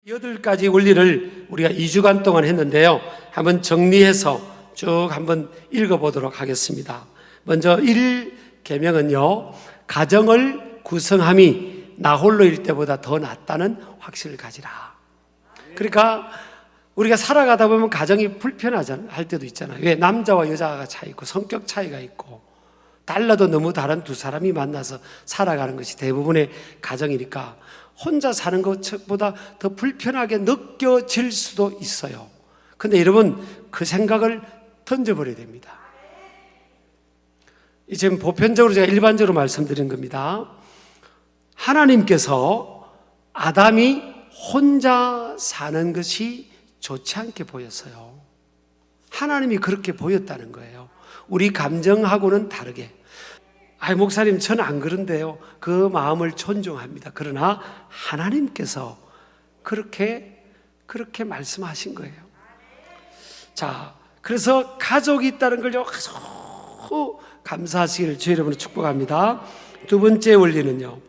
8가지 원리를 우리가 2주간 동안 했는데요. 한번 정리해서 쭉 한번 읽어보도록 하겠습니다. 먼저 1계명은요, 가정을 구성함이 나 홀로일 때보다 더 낫다는 확신을 가지라. 그러니까 우리가 살아가다 보면 가정이 불편하잖아요. 할 때도 있잖아요. 왜? 남자와 여자가 차이 있고 성격 차이가 있고 달라도 너무 다른 두 사람이 만나서 살아가는 것이 대부분의 가정이니까 혼자 사는 것보다 더 불편하게 느껴질 수도 있어요. 근데 여러분, 그 생각을 던져버려야 됩니다. 이제 보편적으로 제가 일반적으로 말씀드린 겁니다. 하나님께서 아담이 혼자 사는 것이 좋지 않게 보였어요. 하나님이 그렇게 보였다는 거예요. 우리 감정하고는 다르게. 목사님, 저는 안 그런데요. 그 마음을 존중합니다. 그러나 하나님께서 그렇게 말씀하신 거예요. 자, 그래서 가족이 있다는 걸 아주 감사하시기를 주의 이름으로 축복합니다. 두 번째 원리는요,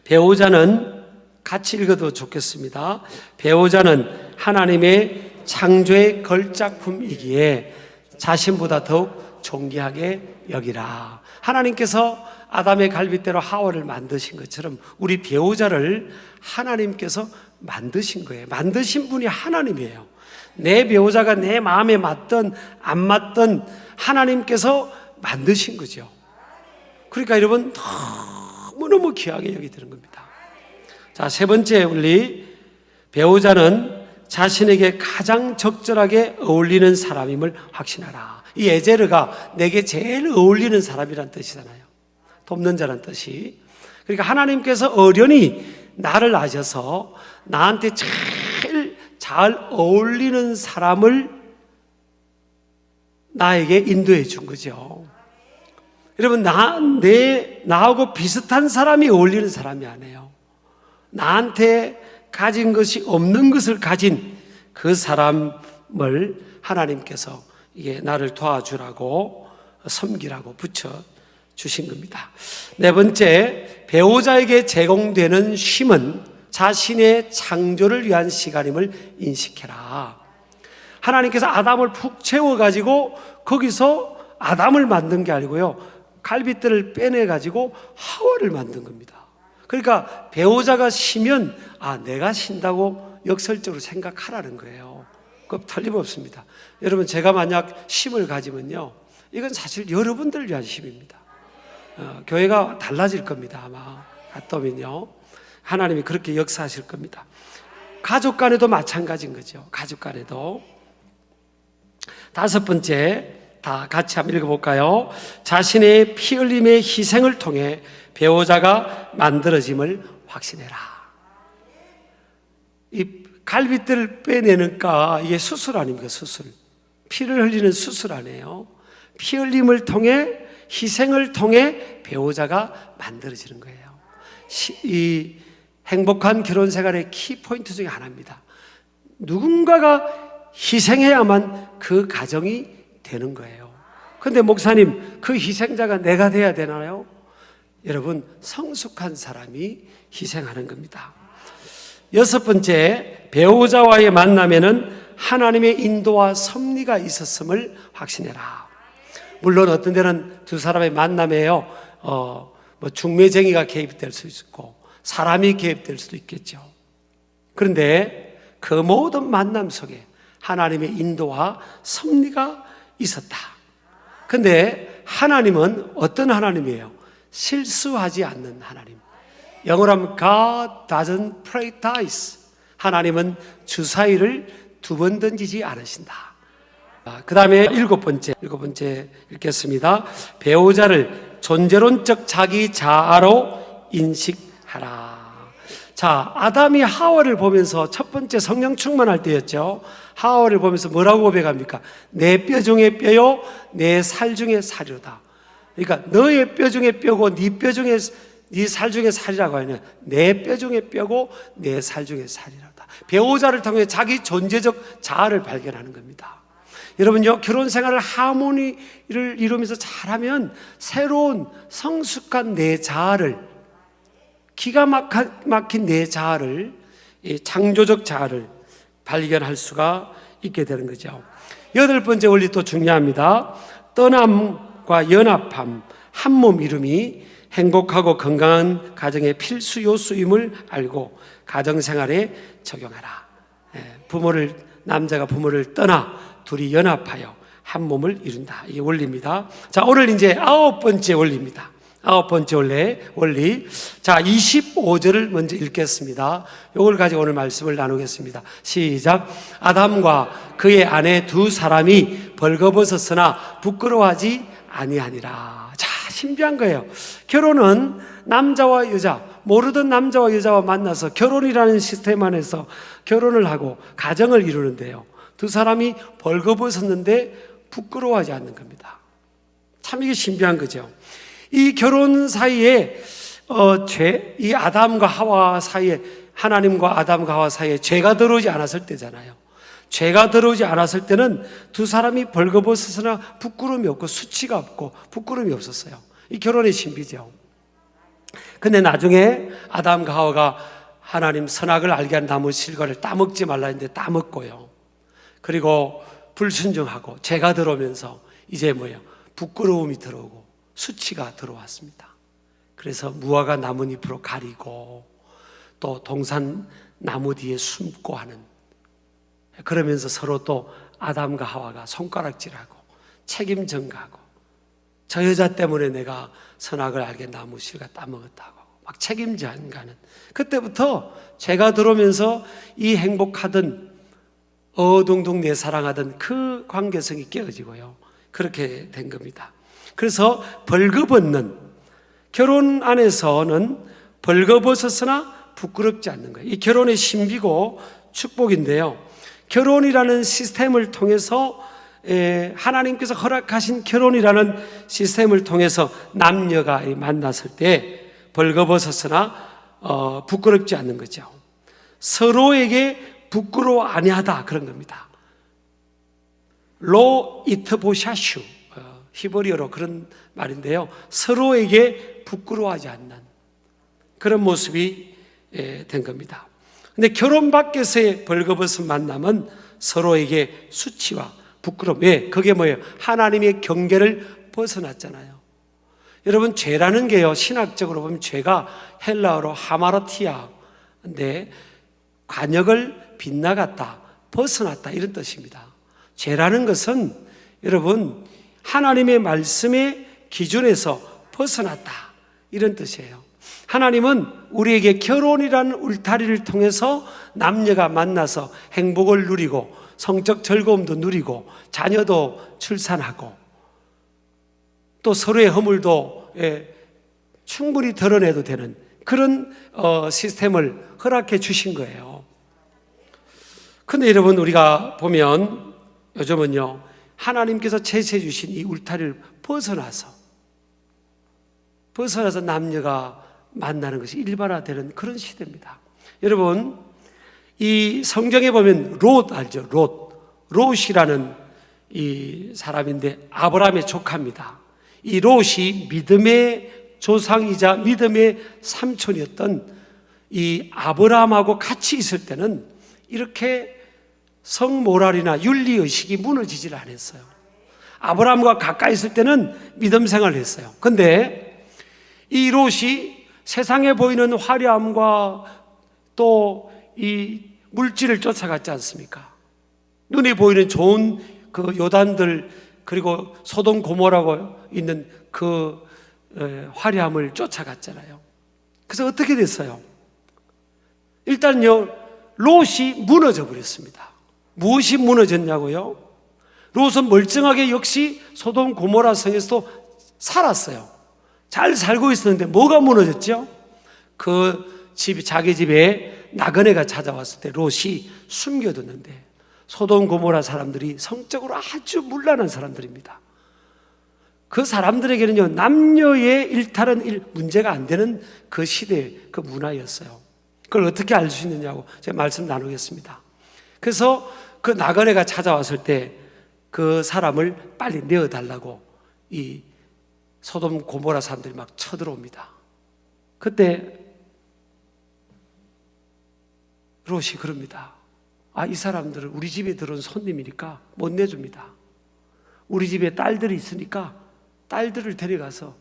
배우자는 같이 읽어도 좋겠습니다. 배우자는 하나님의 창조의 걸작품이기에 자신보다 더욱 존귀하게 여기라. 하나님께서 아담의 갈빗대로 하와를 만드신 것처럼 우리 배우자를 하나님께서 만드신 거예요. 만드신 분이 하나님이에요. 내 배우자가 내 마음에 맞든 안 맞든 하나님께서 만드신 거죠. 그러니까 여러분, 너무너무 귀하게 여기드는 겁니다. 자, 세 번째 원리, 배우자는 자신에게 가장 적절하게 어울리는 사람임을 확신하라. 이 에제르가 내게 제일 어울리는 사람이란 뜻이잖아요. 돕는 자란 뜻이. 그러니까 하나님께서 어련히 나를 아셔서 나한테 제일 잘 어울리는 사람을 나에게 인도해 준 거죠. 여러분, 나하고 비슷한 사람이 어울리는 사람이 아니에요. 나한테 가진 것이 없는 것을 가진 그 사람을 하나님께서 이게 나를 도와주라고, 섬기라고 붙여주신 겁니다. 네 번째, 배우자에게 제공되는 쉼은 자신의 창조를 위한 시간임을 인식해라. 하나님께서 아담을 푹 채워가지고 거기서 아담을 만든 게 아니고요, 갈빗대를 빼내가지고 하와를 만든 겁니다. 그러니까 배우자가 쉬면 내가 쉰다고 역설적으로 생각하라는 거예요. 그거 틀림없습니다. 여러분, 제가 만약 쉼을 가지면요, 이건 사실 여러분들을 위한 쉼입니다. 교회가 달라질 겁니다. 아마 갔다 오면요, 하나님이 그렇게 역사하실 겁니다. 가족 간에도 마찬가지인 거죠. 가족 간에도. 다섯 번째, 다 같이 한번 읽어볼까요? 자신의 피 흘림의 희생을 통해 배우자가 만들어짐을 확신해라. 이 갈빗대를 빼내니까 이게 수술 아닙니까? 수술. 피를 흘리는 수술 아니에요. 피 흘림을 통해, 희생을 통해 배우자가 만들어지는 거예요. 이 행복한 결혼 생활의 키포인트 중에 하나입니다. 누군가가 희생해야만 그 가정이 되는 거예요. 그런데 목사님, 그 희생자가 내가 돼야 되나요? 여러분, 성숙한 사람이 희생하는 겁니다. 여섯 번째, 배우자와의 만남에는 하나님의 인도와 섭리가 있었음을 확신해라. 물론 어떤 데는 두 사람의 만남에요, 중매쟁이가 개입될 수 있고 사람이 개입될 수도 있겠죠. 그런데 그 모든 만남 속에 하나님의 인도와 섭리가 있었다. 그런데 하나님은 어떤 하나님이에요? 실수하지 않는 하나님. 영어로 하면 God doesn't play dice. 하나님은 주사위를 두 번 던지지 않으신다. 그 다음에 일곱 번째 읽겠습니다. 배우자를 존재론적 자기 자아로 인식하라. 자, 아담이 하와를 보면서 첫 번째 성령 충만할 때였죠. 하와를 보면서 뭐라고 고백합니까? 내 뼈 중에 뼈요, 내 살 중에 살이로다. 그러니까 너의 뼈 중에 뼈고 네 뼈 중에, 네 살 중에 살이라고 하냐, 내 뼈 중에 뼈고 내 살 중에 살이라다. 배우자를 통해 자기 존재적 자아를 발견하는 겁니다. 여러분요, 결혼 생활을 하모니를 이루면서 잘하면 새로운 성숙한 내 자아를, 기가 막힌 내 자아를 이 창조적 자아를 발견할 수가 있게 되는 거죠. 8번째 원리 또 중요합니다. 떠남과 연합함, 한 몸 이룸이 행복하고 건강한 가정의 필수 요소임을 알고 가정생활에 적용하라. 남자가 부모를 떠나 둘이 연합하여 한 몸을 이룬다. 이게 원리입니다. 자, 오늘 이제 9번째 원리입니다. 9번째 원리. 자, 25절을 먼저 읽겠습니다. 이걸 가지고 오늘 말씀을 나누겠습니다. 시작. 아담과 그의 아내 두 사람이 벌거벗었으나 부끄러워하지 아니하니라. 자, 신비한 거예요. 결혼은 남자와 여자, 모르던 남자와 여자와 만나서 결혼이라는 시스템 안에서 결혼을 하고 가정을 이루는데요. 두 사람이 벌거벗었는데 부끄러워하지 않는 겁니다. 참 이게 신비한 거죠. 이 결혼 사이에 이 아담과 하와 사이에, 하나님과 아담과 하와 사이에 죄가 들어오지 않았을 때잖아요. 죄가 들어오지 않았을 때는 두 사람이 벌거벗었으나 부끄러움이 없고 수치가 없고 부끄러움이 없었어요. 이 결혼의 신비죠. 근데 나중에 아담과 하와가 하나님 선악을 알게 한 나무 실과를 따먹지 말라 했는데 따먹고요. 그리고 불순종하고 죄가 들어오면서 이제 부끄러움이 들어오고 수치가 들어왔습니다. 그래서 무화과 나뭇잎으로 가리고 또 동산 나무 뒤에 숨고 하는, 그러면서 서로 또 아담과 하와가 손가락질하고 책임 전가하고 저 여자 때문에 내가 선악을 알게 나무 실과 따먹었다고 막 책임 전가하는, 그때부터 죄가 들어오면서 이 행복하던 어둥둥 내 사랑하던 그 관계성이 깨어지고요. 그렇게 된 겁니다. 그래서 벌거벗는, 결혼 안에서는 벌거벗었으나 부끄럽지 않는 거예요. 이 결혼의 신비고 축복인데요. 결혼이라는 시스템을 통해서 하나님께서 허락하신 결혼이라는 시스템을 통해서 남녀가 만났을 때 벌거벗었으나 부끄럽지 않는 거죠. 서로에게 부끄러워 아니하다, 그런 겁니다. 로 이트보샤슈, 히브리어로 그런 말인데요. 서로에게 부끄러워하지 않는 그런 모습이 된 겁니다. 근데 결혼 밖에서의 벌거벗은 만남은 서로에게 수치와 부끄러움. 왜? 그게 뭐예요? 하나님의 경계를 벗어났잖아요. 여러분, 죄라는 게요, 신학적으로 보면 죄가 헬라어로 하마르티아인데 관역을 빗나갔다, 벗어났다, 이런 뜻입니다. 죄라는 것은 여러분 하나님의 말씀의 기준에서 벗어났다, 이런 뜻이에요. 하나님은 우리에게 결혼이라는 울타리를 통해서 남녀가 만나서 행복을 누리고 성적 즐거움도 누리고 자녀도 출산하고 또 서로의 허물도 충분히 드러내도 되는 그런 시스템을 허락해 주신 거예요. 그런데 여러분, 우리가 보면 요즘은요, 하나님께서 제시해 주신 이 울타리를 벗어나서 남녀가 만나는 것이 일반화되는 그런 시대입니다. 여러분, 이 성경에 보면 롯 알죠? 롯이라는 이 사람인데 아브라함의 조카입니다. 이 롯이 믿음의 조상이자 믿음의 삼촌이었던 이 아브라함하고 같이 있을 때는 이렇게 성모랄이나 윤리의식이 무너지질 않았어요. 아브라함과 가까이 있을 때는 믿음 생활을 했어요. 그런데 이 롯이 세상에 보이는 화려함과 또 이 물질을 쫓아갔지 않습니까? 눈에 보이는 좋은 그 요단들, 그리고 소돔 고모라고 있는 그 화려함을 쫓아갔잖아요. 그래서 어떻게 됐어요? 일단요, 롯이 무너져 버렸습니다. 무엇이 무너졌냐고요? 롯은 멀쩡하게 역시 소돔 고모라 성에서도 살았어요. 잘 살고 있었는데 뭐가 무너졌죠? 자기 집에 나그네가 찾아왔을 때 롯이 숨겨뒀는데, 소돔 고모라 사람들이 성적으로 아주 문란한 사람들입니다. 그 사람들에게는요, 남녀의 일탈은 문제가 안 되는 그 시대의 그 문화였어요. 그걸 어떻게 알 수 있느냐고 제가 말씀 나누겠습니다. 그래서 그 나그네가 찾아왔을 때 그 사람을 빨리 내어달라고 이 소돔 고모라 사람들이 막 쳐들어옵니다. 그때 롯이 그럽니다. 이 사람들은 우리 집에 들어온 손님이니까 못 내줍니다. 우리 집에 딸들이 있으니까 딸들을 데려가서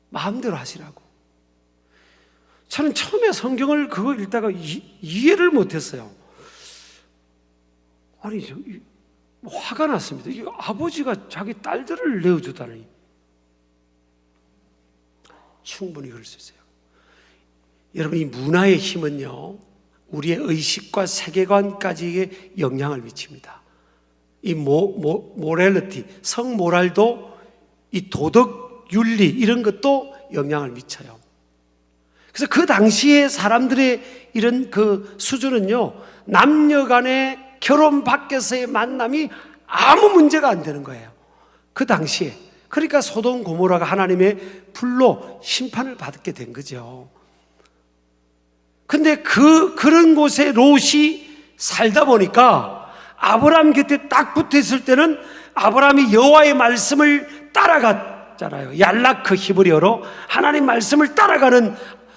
마음대로 하시라고. 저는 처음에 성경을 그거 읽다가 이해를 못했어요. 아니, 화가 났습니다. 이 아버지가 자기 딸들을 내어주다니. 충분히 그럴 수 있어요. 여러분, 이 문화의 힘은요, 우리의 의식과 세계관까지에 영향을 미칩니다. 이 모랄리티, 성모랄도, 이 도덕 윤리 이런 것도 영향을 미쳐요. 그래서 그 당시에 사람들의 이런 그 수준은요, 남녀 간의 결혼 밖에서의 만남이 아무 문제가 안 되는 거예요. 그 당시에. 그러니까 소돔 고모라가 하나님의 불로 심판을 받게 된 거죠. 근데 그런 곳에 롯이 살다 보니까 아브라함 곁에 딱 붙어 있을 때는 아브라함이 여호와의 말씀을 따라갔잖아요. 얄라크 히브리어로 하나님 말씀을 따라가는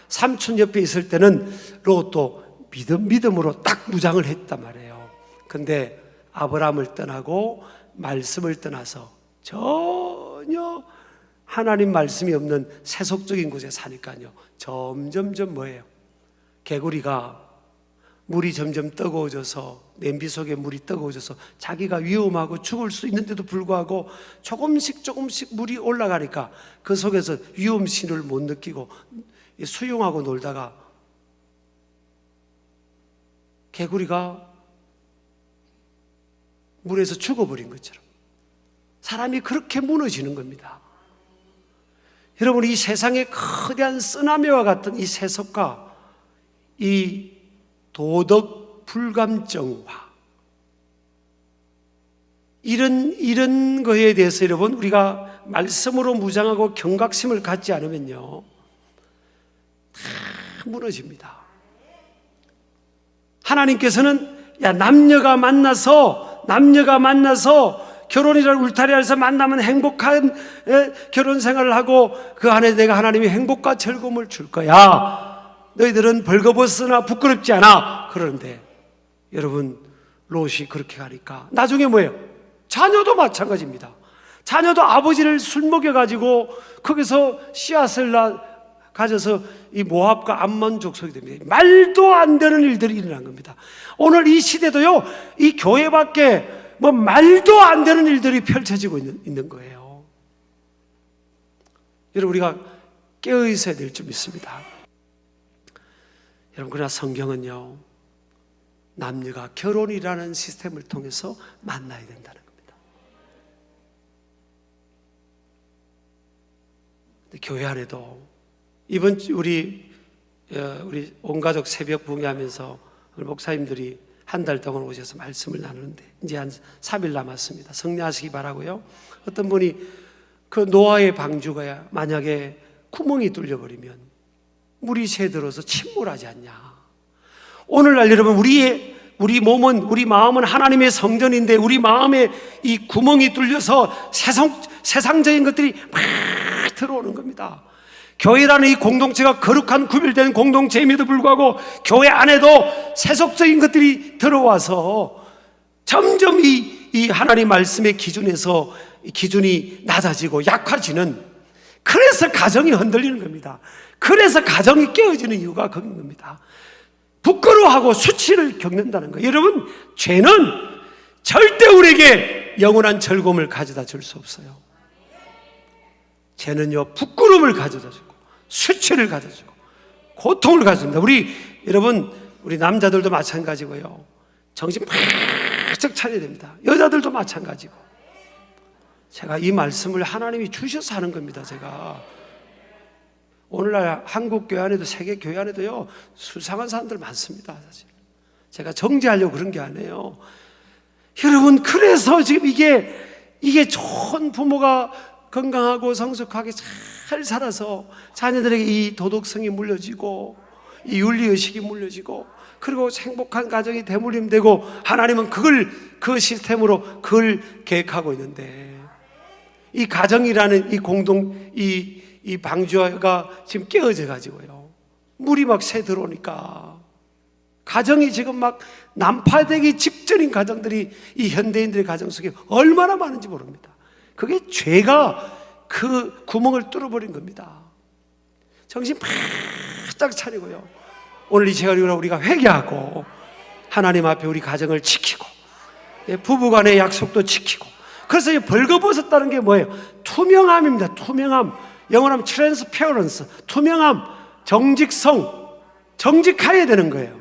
삼촌 옆에 있을 때는 롯도 믿음으로 딱 무장을 했단 말이에요. 근데 아브라함을 떠나고 말씀을 떠나서 전혀 하나님 말씀이 없는 세속적인 곳에 사니까요, 점점점 뭐예요? 개구리가 물이 점점 뜨거워져서, 냄비 속에 물이 뜨거워져서 자기가 위험하고 죽을 수 있는데도 불구하고 조금씩 물이 올라가니까 그 속에서 위험신을 못 느끼고 수영하고 놀다가 개구리가 물에서 죽어버린 것처럼 사람이 그렇게 무너지는 겁니다. 여러분, 이 세상의 거대한 쓰나미와 같은 이 세속과 이 도덕 불감증화, 이런 거에 대해서 여러분, 우리가 말씀으로 무장하고 경각심을 갖지 않으면요, 다 무너집니다. 하나님께서는 남녀가 만나서 결혼이라는 울타리 안에서 만나면 행복한 결혼 생활을 하고 그 안에 내가 하나님의 행복과 즐거움을 줄 거야. 너희들은 벌거벗으나 부끄럽지 않아. 그러는데 여러분, 롯이 그렇게 가니까 나중에 뭐예요? 자녀도 마찬가지입니다. 자녀도 아버지를 술 먹여가지고 거기서 씨앗을 가져서 이 모압과 암몬 족속이 됩니다. 말도 안 되는 일들이 일어난 겁니다. 오늘 이 시대도요, 이 교회 밖에 말도 안 되는 일들이 펼쳐지고 있는 거예요. 여러분, 우리가 깨어 있어야 될 줄 믿습니다. 여러분, 그러나 성경은요, 남녀가 결혼이라는 시스템을 통해서 만나야 된다는 겁니다. 근데 교회 안에도 이번 우리 온가족 새벽 봉회하면서 목사님들이 한 달 동안 오셔서 말씀을 나누는데 이제 한 3일 남았습니다. 성례하시기 바라고요. 어떤 분이 그 노아의 방주가 만약에 구멍이 뚫려버리면 물이 새들어서 침몰하지 않냐. 오늘날 여러분, 우리 몸은, 우리 마음은 하나님의 성전인데 우리 마음에 이 구멍이 뚫려서 세상적인 것들이 막 들어오는 겁니다. 교회라는 이 공동체가 거룩한 구별된 공동체임에도 불구하고 교회 안에도 세속적인 것들이 들어와서 점점 이 하나님 말씀의 기준에서 기준이 낮아지고 약화지는, 그래서 가정이 흔들리는 겁니다. 그래서 가정이 깨어지는 이유가 그런 겁니다. 부끄러워하고 수치를 겪는다는 거예요. 여러분, 죄는 절대 우리에게 영원한 즐거움을 가져다 줄 수 없어요. 죄는요, 부끄러움을 가져다 주고 수치를 가져다 주고 고통을 가져줍니다. 여러분, 우리 남자들도 마찬가지고요, 정신 바짝 차려야 됩니다. 여자들도 마찬가지고. 제가 이 말씀을 하나님이 주셔서 하는 겁니다. 제가 오늘날 한국 교회 안에도 세계 교회 안에도요, 수상한 사람들 많습니다. 사실 제가 정죄하려고 그런 게 아니에요. 여러분, 그래서 지금 이게 좋은 부모가 건강하고 성숙하게 잘 살아서 자녀들에게 이 도덕성이 물려지고 이 윤리의식이 물려지고 그리고 행복한 가정이 대물림되고 하나님은 그 시스템으로 그걸 계획하고 있는데, 이 가정이라는 이 방주가 지금 깨어져 가지고요, 물이 막 새 들어오니까 가정이 지금 막 난파되기 직전인 가정들이 이 현대인들의 가정 속에 얼마나 많은지 모릅니다. 그게 죄가 그 구멍을 뚫어버린 겁니다. 정신 바짝 차리고요, 오늘 이 시간에 우리가 회개하고 하나님 앞에 우리 가정을 지키고 부부간의 약속도 지키고. 그래서 이 벌거벗었다는 게 뭐예요? 투명함입니다. 투명함. 영어로 하면 트랜스페어런스, 투명함, 정직성, 정직해야 되는 거예요.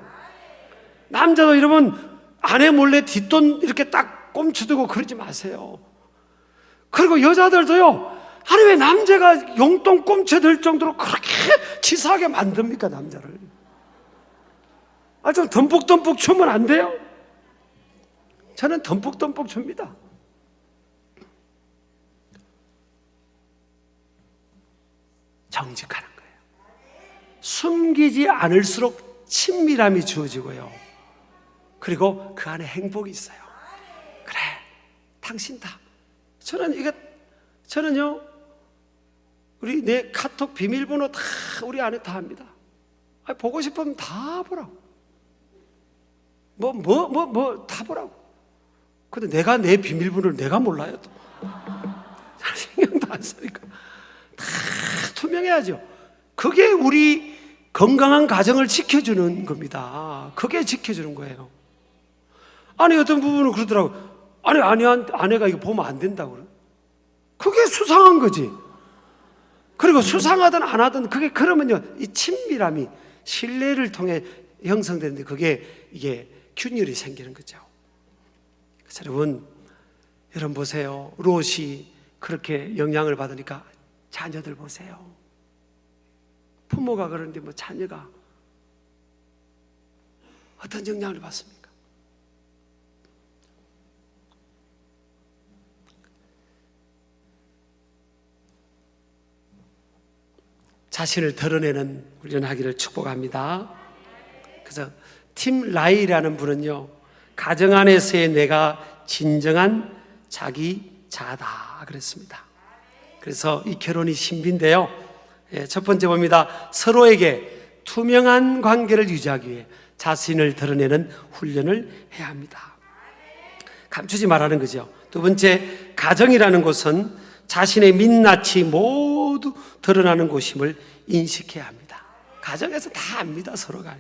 남자도 여러분 아내 몰래 뒷돈 이렇게 딱 꼼쳐두고 그러지 마세요. 그리고 여자들도요, 아니 왜 남자가 용돈 꼼쳐들 정도로 그렇게 치사하게 만듭니까, 남자를? 좀 듬뿍듬뿍 추면 안 돼요? 저는 듬뿍듬뿍 줍니다. 정직하는 거예요. 숨기지 않을수록 친밀함이 주어지고요, 그리고 그 안에 행복이 있어요. 그래, 당신 다. 저는요, 우리 내 카톡 비밀번호 다 우리 아내 다 합니다. 보고 싶으면 다 보라고. 다 보라고. 근데 내가 내 비밀번호를 내가 몰라요, 또. 신경도 안 쓰니까. 다 투명해야죠. 그게 우리 건강한 가정을 지켜주는 겁니다. 그게 지켜주는 거예요. 아니, 어떤 부분은 그러더라고. 아내가 이거 보면 안 된다고 그래. 그게 수상한 거지. 그리고 수상하든 안 하든 그게 그러면요, 이 친밀함이 신뢰를 통해 형성되는데 이게 균열이 생기는 거죠. 그래서 여러분 보세요. 롯이 그렇게 영향을 받으니까 자녀들 보세요. 부모가 그러는데 자녀가 어떤 영향을 받습니까? 자신을 드러내는 훈련하기를 축복합니다. 그래서 팀 라이라는 분은요, 가정 안에서의 내가 진정한 자기자다 그랬습니다. 그래서 이 결혼이 신비인데요, 첫 번째 봅니다. 서로에게 투명한 관계를 유지하기 위해 자신을 드러내는 훈련을 해야 합니다. 감추지 말라는 거죠. 두 번째, 가정이라는 곳은 자신의 민낯이 모두 드러나는 곳임을 인식해야 합니다. 가정에서 다 압니다, 서로가.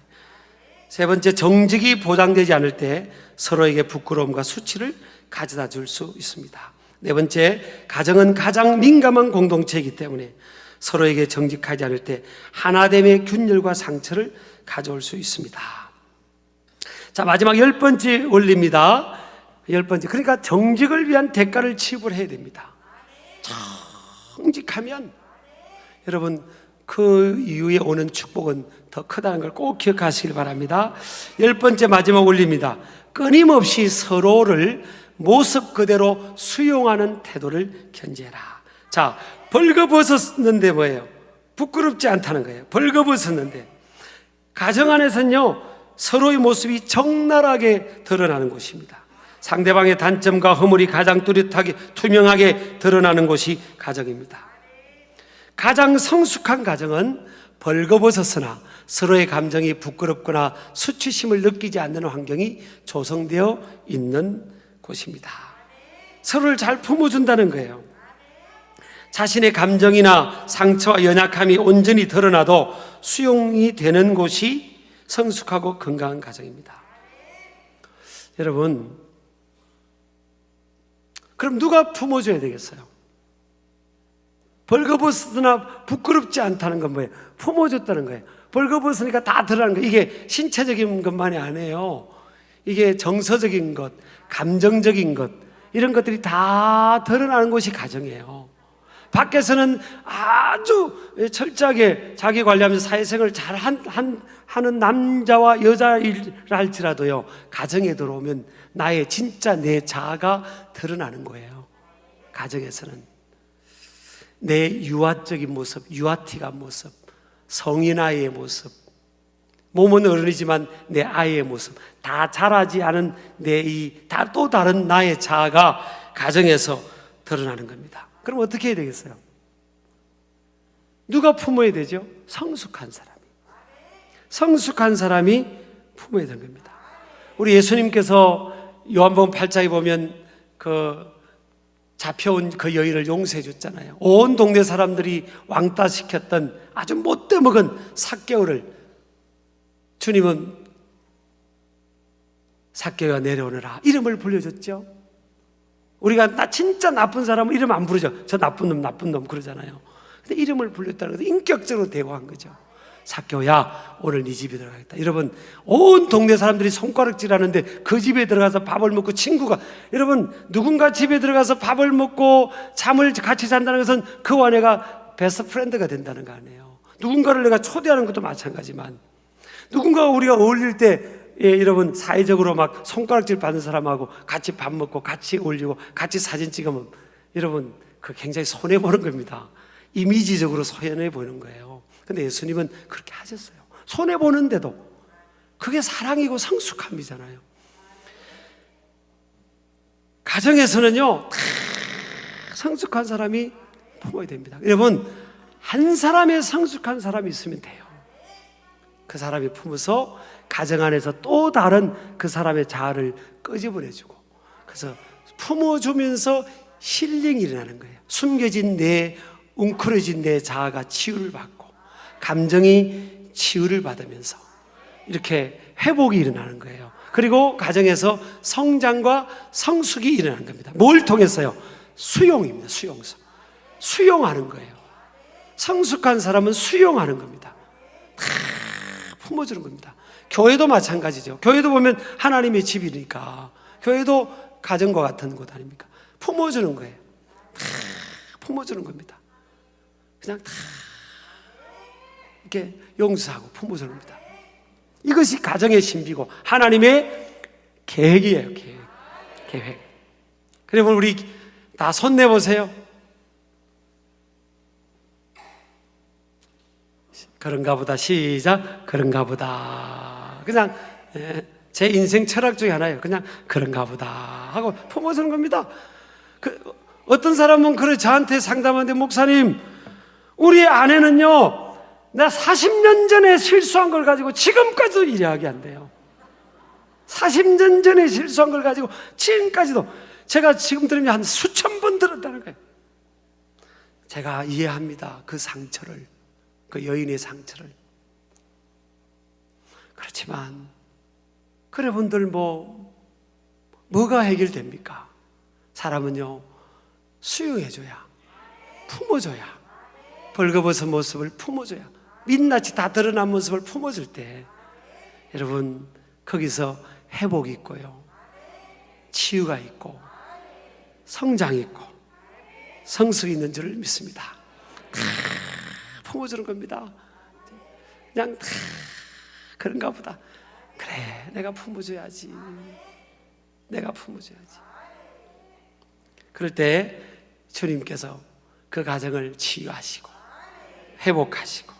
세 번째, 정직이 보장되지 않을 때 서로에게 부끄러움과 수치를 가져다 줄 수 있습니다. 네 번째, 가정은 가장 민감한 공동체이기 때문에 서로에게 정직하지 않을 때 하나됨의 균열과 상처를 가져올 수 있습니다. 자, 마지막 10번째 원리입니다. 10번째, 그러니까 정직을 위한 대가를 지불 해야 됩니다. 정직하면 여러분 그 이후에 오는 축복은 더 크다는 걸 꼭 기억하시길 바랍니다. 10번째 마지막 원리입니다. 끊임없이 서로를 모습 그대로 수용하는 태도를 견지해라. 자, 벌거벗었는데 뭐예요? 부끄럽지 않다는 거예요. 벌거벗었는데. 가정 안에서는요, 서로의 모습이 적나라하게 드러나는 곳입니다. 상대방의 단점과 허물이 가장 뚜렷하게 투명하게 드러나는 곳이 가정입니다. 가장 성숙한 가정은 벌거벗었으나 서로의 감정이 부끄럽거나 수치심을 느끼지 않는 환경이 조성되어 있는 곳입니다. 서로를 잘 품어준다는 거예요. 자신의 감정이나 상처와 연약함이 온전히 드러나도 수용이 되는 곳이 성숙하고 건강한 가정입니다. 여러분, 그럼 누가 품어줘야 되겠어요? 벌거벗으나 부끄럽지 않다는 건 뭐예요? 품어줬다는 거예요. 벌거벗으니까 다 드러나는 거예요. 이게 신체적인 것만이 아니에요. 이게 정서적인 것, 감정적인 것, 이런 것들이 다 드러나는 곳이 가정이에요. 밖에서는 아주 철저하게 자기 관리하면서 사회생활을 잘 하는 남자와 여자일 할지라도요, 가정에 들어오면 나의 진짜 내 자아가 드러나는 거예요. 가정에서는 내 유아적인 모습, 유아틱한 모습, 성인아이의 모습, 몸은 어른이지만 내 아이의 모습, 다 자라지 않은 또 다른 나의 자아가 가정에서 드러나는 겁니다. 그럼 어떻게 해야 되겠어요? 누가 품어야 되죠? 성숙한 사람이 품어야 되는 겁니다. 우리 예수님께서 요한복음 8장에 보면 그 잡혀온 그 여인을 용서해 줬잖아요. 온 동네 사람들이 왕따 시켰던 아주 못돼 먹은 삭개오를 주님은 삭개오가 내려오너라 이름을 불려줬죠. 우리가 나 진짜 나쁜 사람은 이름 안 부르죠. 저 나쁜 놈 그러잖아요. 근데 이름을 불렸다는 것은 인격적으로 대화한 거죠. 삭개오야, 오늘 네 집에 들어가겠다. 여러분, 온 동네 사람들이 손가락질하는데 그 집에 들어가서 밥을 먹고 친구가, 여러분, 누군가 집에 들어가서 밥을 먹고 잠을 같이 잔다는 것은 그와 내가 베스트 프렌드가 된다는 거 아니에요. 누군가를 내가 초대하는 것도 마찬가지만, 누군가가 우리가 어울릴 때, 여러분, 사회적으로 막 손가락질 받는 사람하고 같이 밥 먹고 같이 어울리고 같이 사진 찍으면, 여러분, 그 굉장히 손해보는 겁니다. 이미지적으로 손해보는 거예요. 근데 예수님은 그렇게 하셨어요. 손해보는데도 그게 사랑이고 성숙함이잖아요. 가정에서는요, 다 성숙한 사람이 품어야 됩니다. 여러분, 한 사람의 성숙한 사람이 있으면 돼요. 그 사람이 품어서 가정 안에서 또 다른 그 사람의 자아를 끄집어내주고, 그래서 품어주면서 힐링이 일어나는 거예요. 숨겨진 웅크러진 내 자아가 치유를 받고 감정이 치유를 받으면서 이렇게 회복이 일어나는 거예요. 그리고 가정에서 성장과 성숙이 일어나는 겁니다. 뭘 통해서요? 수용입니다. 수용하는 거예요. 성숙한 사람은 수용하는 겁니다. 다 품어주는 겁니다. 교회도 마찬가지죠. 교회도 보면 하나님의 집이니까 교회도 가정과 같은 곳 아닙니까? 품어주는 거예요. 다 품어주는 겁니다. 그냥 다 이렇게 용서하고 품어주는 겁니다. 이것이 가정의 신비고 하나님의 계획이에요. 계획. 그리고 우리 다 손 내보세요. 그런가 보다. 시작. 그런가 보다. 그냥 제 인생 철학 중에 하나예요. 그냥 그런가 보다 하고 품어주는 겁니다. 어떤 사람은 그래 저한테 상담하는데, 목사님, 우리 아내는요, 나 40년 전에 실수한 걸 가지고 지금까지도 이해하게 안 돼요. 40년 전에 실수한 걸 가지고 지금까지도, 제가 지금 들으면 한 수천 번 들었다는 거예요. 제가 이해합니다. 그 상처를, 그 여인의 상처를. 그렇지만 그래 분들 뭐가 해결됩니까? 사람은요, 수용해줘야, 품어줘야, 벌거벗은 모습을 품어줘야, 민낯이 다 드러난 모습을 품어줄 때 여러분, 거기서 회복이 있고요, 치유가 있고 성장이 있고 성숙이 있는 줄을 믿습니다. 다 품어주는 겁니다. 그냥 다 그런가 보다. 그래, 내가 품어줘야지. 그럴 때 주님께서 그 가정을 치유하시고 회복하시고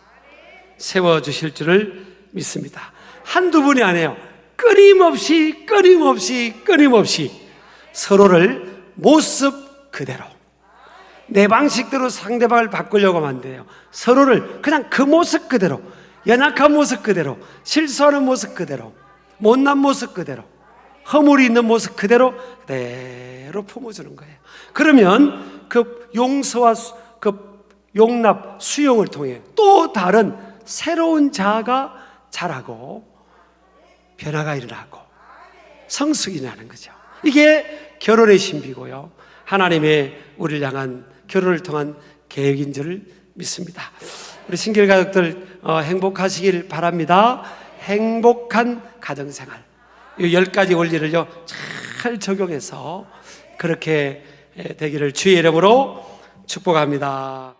세워주실 줄을 믿습니다. 한두 분이 아니에요. 끊임없이 서로를 모습 그대로, 내 방식대로 상대방을 바꾸려고 하면 안 돼요. 서로를 그냥 그 모습 그대로, 연약한 모습 그대로, 실수하는 모습 그대로, 못난 모습 그대로, 허물이 있는 모습 그대로 품어주는 거예요. 그러면 그 용서와 그 용납, 수용을 통해 또 다른 새로운 자아가 자라고 변화가 일어나고 성숙이 일어나는 거죠. 이게 결혼의 신비고요, 하나님의 우리를 향한 결혼을 통한 계획인 줄 믿습니다. 우리 신길 가족들 행복하시길 바랍니다. 행복한 가정생활, 이 10가지 원리를요 잘 적용해서 그렇게 되기를 주의 이름으로 축복합니다.